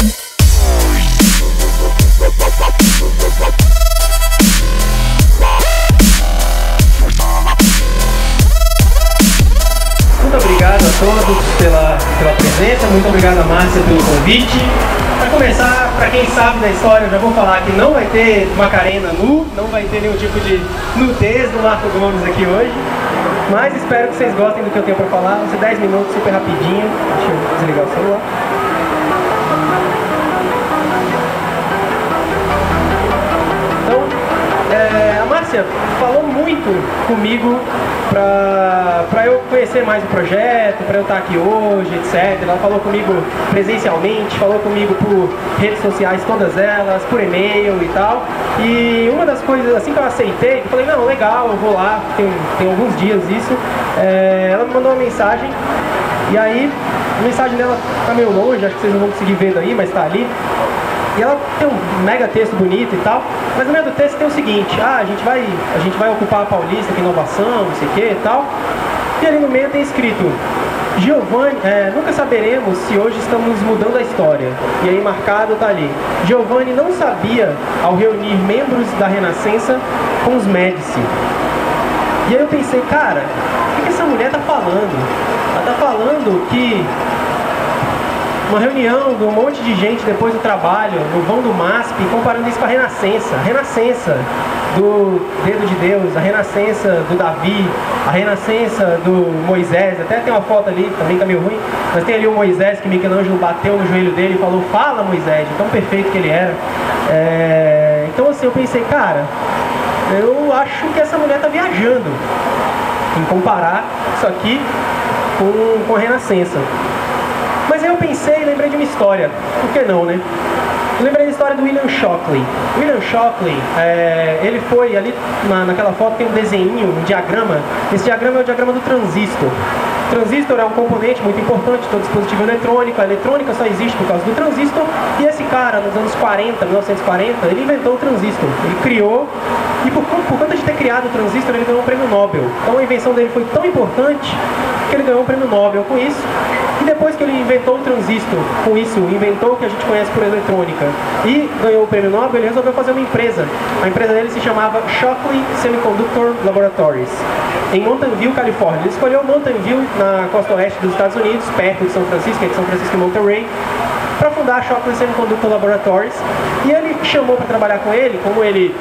Muito obrigado a todos pela presença, muito obrigado a Márcia pelo convite. Para começar, para quem sabe da história, eu já vou falar que não vai ter Macarena nu, não vai ter nenhum tipo de nudez do Marco Gomes aqui hoje. Mas espero que vocês gostem do que eu tenho para falar. Vão ser 10 minutos, super rapidinho. Deixa eu desligar o celular. A Márcia falou muito comigo para eu conhecer mais o projeto, para eu estar aqui hoje, etc. Ela falou comigo presencialmente, falou comigo por redes sociais, todas elas, por e-mail e tal. E uma das coisas, assim que eu aceitei, eu falei, não, legal, eu vou lá, tem alguns dias isso. Ela me mandou uma mensagem, e aí a mensagem dela tá meio longe, acho que vocês não vão conseguir ver daí, mas tá ali. E ela tem um mega texto bonito e tal, mas no meio do texto tem o seguinte: a gente vai ocupar a Paulista, que inovação, não sei o que e tal. E ali no meio tem escrito: Giovanni, nunca saberemos se hoje estamos mudando a história. E aí marcado tá ali: Giovanni não sabia ao reunir membros da Renascença com os Médici. E aí eu pensei, cara, o que essa mulher tá falando? Ela tá falando que uma reunião de um monte de gente depois do trabalho, no vão do MASP, comparando isso com a Renascença. A Renascença do Dedo de Deus, a Renascença do Davi, a Renascença do Moisés. Até tem uma foto ali, também tá meio ruim, mas tem ali o Moisés que Michelangelo bateu no joelho dele e falou: fala, Moisés, de tão perfeito que ele era. Então assim, eu pensei, cara, eu acho que essa mulher tá viajando em comparar isso aqui com a Renascença. Mas aí eu pensei e lembrei de uma história. Por que não, né? Eu lembrei da história do William Shockley. William Shockley, ele foi ali, naquela foto tem um desenho, um diagrama. Esse diagrama é o diagrama do transistor. O transistor é um componente muito importante de todo dispositivo eletrônico. A eletrônica só existe por causa do transistor. E esse cara, nos anos 40, 1940, ele inventou o transistor. Ele criou, e por conta de ter criado o transistor, ele ganhou um prêmio Nobel. Então a invenção dele foi tão importante que ele ganhou um prêmio Nobel com isso. E depois que ele inventou o transistor, com isso, inventou o que a gente conhece por eletrônica e ganhou o prêmio Nobel, ele resolveu fazer uma empresa. A empresa dele se chamava Shockley Semiconductor Laboratories, em Mountain View, Califórnia. Ele escolheu Mountain View, na costa oeste dos Estados Unidos, perto de São Francisco, entre São Francisco e Monterey, para fundar a Shockley Semiconductor Laboratories. E ele chamou para trabalhar com ele, como ele,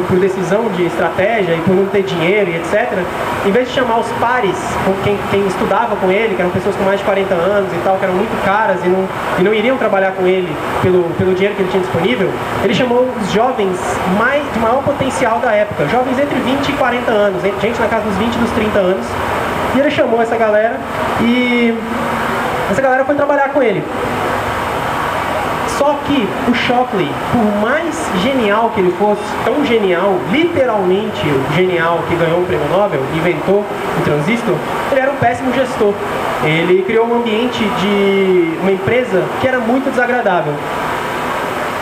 por decisão de estratégia e por não ter dinheiro e etc., em vez de chamar os pares, quem estudava com ele, que eram pessoas com mais de 40 anos e tal, que eram muito caras e não iriam trabalhar com ele pelo dinheiro que ele tinha disponível, ele chamou os jovens de maior potencial da época, jovens entre 20 e 40 anos, gente na casa dos 20 e dos 30 anos, e ele chamou essa galera e essa galera foi trabalhar com ele. Só que o Shockley, por mais genial que ele fosse, tão genial, literalmente genial, que ganhou o prêmio Nobel, inventou o transistor, ele era um péssimo gestor. Ele criou um ambiente de uma empresa que era muito desagradável.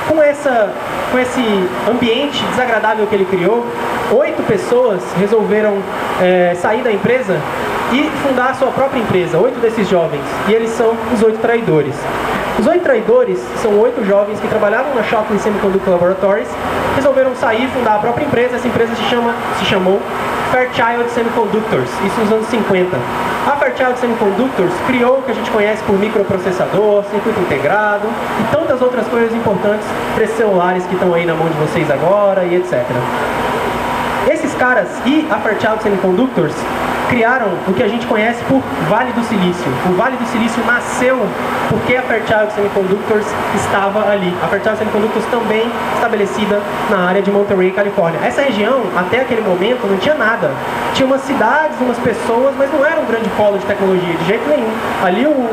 Com esse ambiente desagradável que ele criou, 8 pessoas resolveram sair da empresa e fundar a sua própria empresa, 8 desses jovens, e eles são os 8 traidores. Os 8 traidores são 8 jovens que trabalhavam na Shockley Semiconductor Laboratories, resolveram sair e fundar a própria empresa. Essa empresa se chamou Fairchild Semiconductors, isso nos anos 50. A Fairchild Semiconductors criou o que a gente conhece por microprocessador, circuito integrado e tantas outras coisas importantes para esses celulares que estão aí na mão de vocês agora e etc. Esses caras e a Fairchild Semiconductors criaram o que a gente conhece por Vale do Silício. O Vale do Silício nasceu porque a Fairchild Semiconductors estava ali. A Fairchild Semiconductors também estabelecida na área de Monterey, Califórnia. Essa região, até aquele momento, não tinha nada. Tinha umas cidades, umas pessoas, mas não era um grande polo de tecnologia, de jeito nenhum. Ali o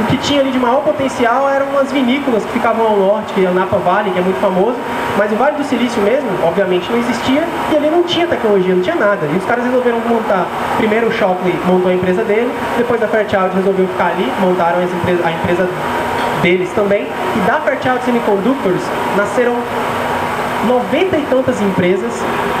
que tinha ali de maior potencial eram umas vinícolas que ficavam ao norte, que é o Napa Valley, que é muito famoso, mas o Vale do Silício mesmo, obviamente, não existia, e ali não tinha tecnologia, não tinha nada. E os caras resolveram montar. Primeiro o Shockley montou a empresa dele, depois a Fairchild resolveu ficar ali, montaram a empresa deles também, e da Fairchild Semiconductors nasceram 90 e tantas empresas,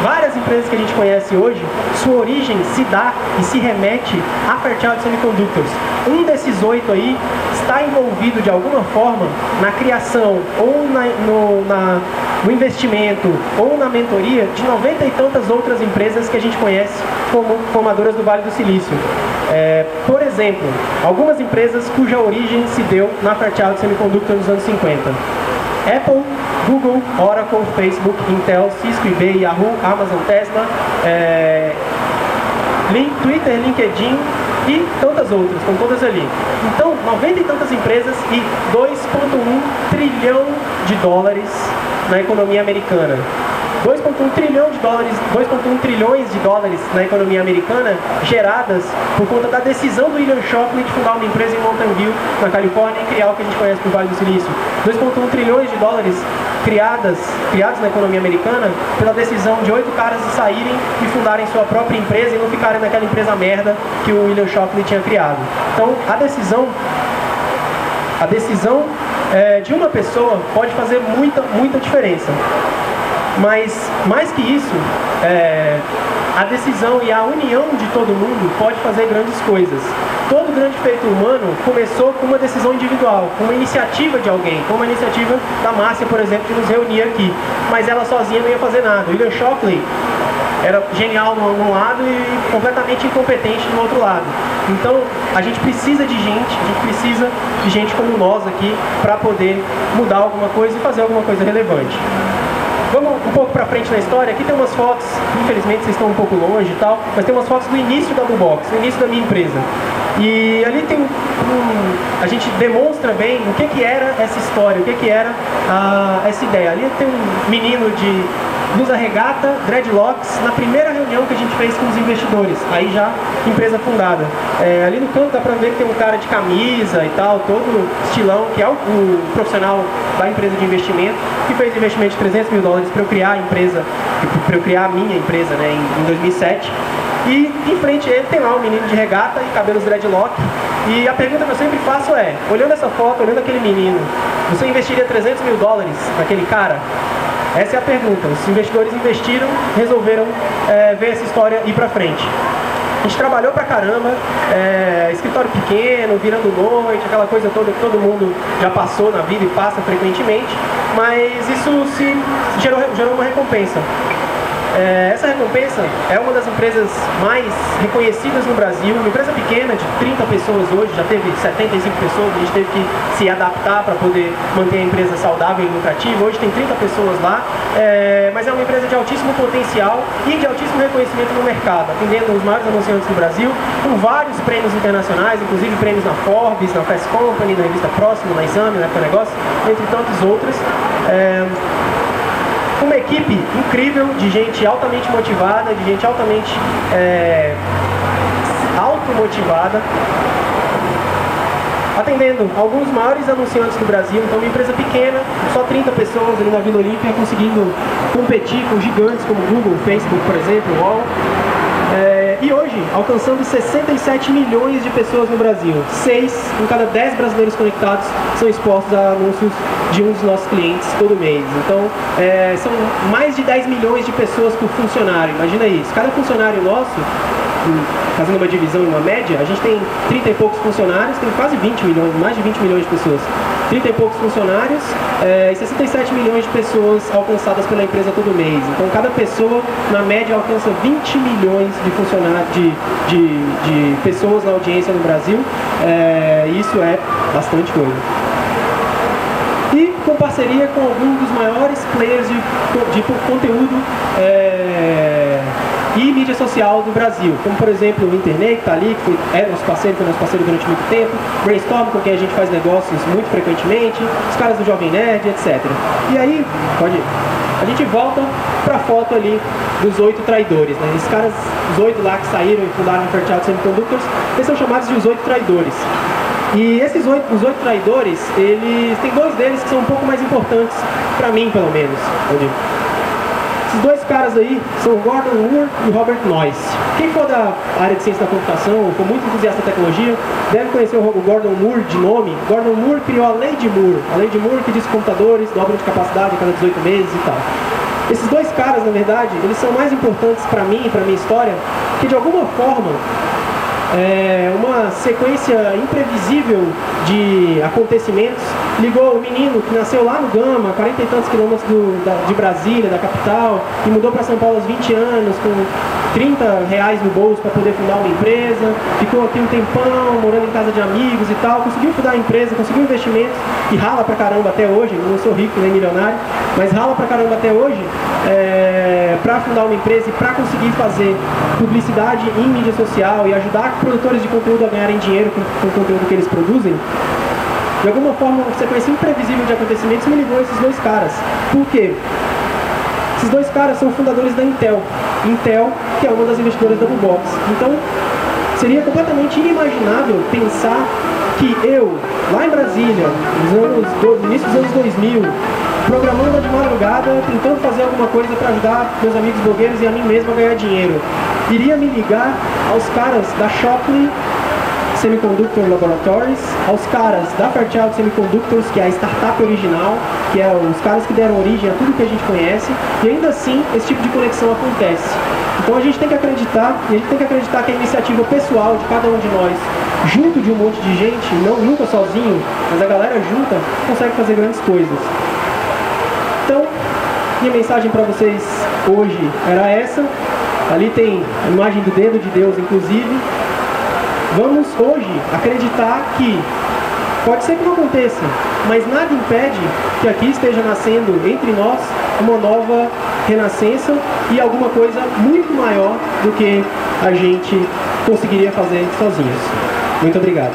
várias empresas que a gente conhece hoje, sua origem se dá e se remete a Fairchild Semiconductors. Um desses 8 aí está envolvido de alguma forma na criação ou no investimento ou na mentoria de 90 e tantas outras empresas que a gente conhece como formadoras do Vale do Silício. Por exemplo, algumas empresas cuja origem se deu na Fairchild Semiconductor nos anos 50. Apple, Google, Oracle, Facebook, Intel, Cisco, eBay, Yahoo, Amazon, Tesla, Twitter, LinkedIn e tantas outras, estão todas ali. Então, 90 e tantas empresas e 2,1 trilhão de dólares na economia americana. 2,1 trilhões de dólares na economia americana geradas por conta da decisão do William Shockley de fundar uma empresa em Mountain View, na Califórnia, e criar o que a gente conhece por Vale do Silício. 2,1 trilhões de dólares criados na economia americana pela decisão de 8 caras de saírem e fundarem sua própria empresa e não ficarem naquela empresa merda que o William Shockley tinha criado. Então, a decisão de uma pessoa pode fazer muita diferença. Mas, mais que isso, a decisão e a união de todo mundo pode fazer grandes coisas. Todo grande feito humano começou com uma decisão individual, com uma iniciativa de alguém, com uma iniciativa da Márcia, por exemplo, que nos reunia aqui. Mas ela sozinha não ia fazer nada. O William Shockley era genial num lado e completamente incompetente no outro lado. Então, a gente precisa de gente como nós aqui, para poder mudar alguma coisa e fazer alguma coisa relevante. Vamos um pouco para frente na história. Aqui tem umas fotos, infelizmente vocês estão um pouco longe e tal, mas tem umas fotos do início da Bubox, do início da minha empresa. E ali tem a gente demonstra bem o que era essa história, o que era essa ideia. Ali tem um menino de blusa regata, dreadlocks, na primeira reunião que a gente fez com os investidores, aí já empresa fundada. Ali no canto dá pra ver que tem um cara de camisa e tal, todo estilão, que é o profissional da empresa de investimento, que fez investimento de 300 mil dólares para eu criar a empresa, para eu criar a minha empresa, né, em 2007. E em frente a ele tem lá um menino de regata e cabelos dreadlock. E a pergunta que eu sempre faço é, olhando essa foto, olhando aquele menino, você investiria 300 mil dólares naquele cara? Essa é a pergunta. Os investidores investiram, resolveram ver essa história ir pra frente. A gente trabalhou pra caramba, escritório pequeno, virando noite, aquela coisa toda que todo mundo já passou na vida e passa frequentemente, mas isso gerou uma recompensa. Essa recompensa é uma das empresas mais reconhecidas no Brasil, uma empresa pequena de 30 pessoas hoje, já teve 75 pessoas, a gente teve que se adaptar para poder manter a empresa saudável e lucrativa. Hoje tem 30 pessoas lá, mas é uma empresa de altíssimo potencial e de altíssimo reconhecimento no mercado, atendendo os maiores anunciantes do Brasil, com vários prêmios internacionais, inclusive prêmios na Forbes, na Fast Company, na revista Próximo, na Exame, na Época Negócio, entre tantos outros. Uma equipe incrível de gente altamente motivada, de gente altamente automotivada, atendendo alguns maiores anunciantes do Brasil. Então, uma empresa pequena, só 30 pessoas ali na Vila Olímpia, conseguindo competir com gigantes como Google, Facebook, por exemplo, UOL. E hoje, alcançando 67 milhões de pessoas no Brasil. 6 em cada 10 brasileiros conectados são expostos a anúncios de um dos nossos clientes todo mês. Então, são mais de 10 milhões de pessoas por funcionário. Imagina isso. Cada funcionário nosso, fazendo uma divisão em uma média, a gente tem 30 e poucos funcionários, tem quase 20 milhões, mais de 20 milhões de pessoas. 30 e poucos funcionários e 67 milhões de pessoas alcançadas pela empresa todo mês. Então, cada pessoa, na média, alcança 20 milhões de funcionários, de pessoas na audiência no Brasil. Isso é bastante coisa. E com parceria com alguns dos maiores players de conteúdo e mídia social do Brasil, como por exemplo o Internet, que está ali, que foi nosso parceiro durante muito tempo, Brainstorm, com quem a gente faz negócios muito frequentemente, os caras do Jovem Nerd, etc. E aí, a gente volta para a foto ali dos 8 traidores, né? Esses caras, os 8 lá que saíram e fundaram a Fairchild Semiconductors, eles são chamados de os 8 traidores. E os 8 traidores, tem 2 deles que são um pouco mais importantes, para mim pelo menos. Esses 2 caras aí são o Gordon Moore e o Robert Noyce. Quem for da área de ciência da computação, ou for muito entusiasta da tecnologia, deve conhecer o Gordon Moore de nome. Gordon Moore criou a lei de Moore. A lei de Moore que diz que computadores dobram de capacidade a cada 18 meses e tal. Esses dois caras, na verdade, eles são mais importantes para mim e para minha história, que de alguma forma uma sequência imprevisível de acontecimentos ligou o menino que nasceu lá no Gama, 40 e tantos quilômetros de Brasília, da capital, e mudou para São Paulo aos 20 anos, com R$30 no bolso para poder fundar uma empresa, ficou aqui um tempão, morando em casa de amigos e tal, conseguiu fundar a empresa, conseguiu investimentos e rala pra caramba até hoje. Eu não sou rico nem milionário, mas rala pra caramba até hoje para fundar uma empresa e para conseguir fazer publicidade em mídia social e ajudar produtores de conteúdo a ganharem dinheiro com o conteúdo que eles produzem. De alguma forma, uma sequência imprevisível de acontecimentos me ligou a esses dois caras. Por quê? Esses dois caras são fundadores da Intel. Intel, que é uma das investidoras da Bubox. Então, seria completamente inimaginável pensar que eu, lá em Brasília, no início dos anos 2000, programando de madrugada, tentando fazer alguma coisa para ajudar meus amigos blogueiros e a mim mesmo a ganhar dinheiro, iria me ligar aos caras da Shockley Semiconductor Laboratories, aos caras da Fairchild Semiconductors, que é a startup original, que é os caras que deram origem a tudo que a gente conhece, e ainda assim esse tipo de conexão acontece. Então a gente tem que acreditar, e a gente tem que acreditar que a iniciativa pessoal de cada um de nós, junto de um monte de gente, nunca sozinho, mas a galera junta, consegue fazer grandes coisas. Então, minha mensagem para vocês hoje era essa. Ali tem a imagem do dedo de Deus, inclusive. Vamos hoje acreditar que pode ser que não aconteça, mas nada impede que aqui esteja nascendo entre nós uma nova renascença e alguma coisa muito maior do que a gente conseguiria fazer sozinhos. Muito obrigado.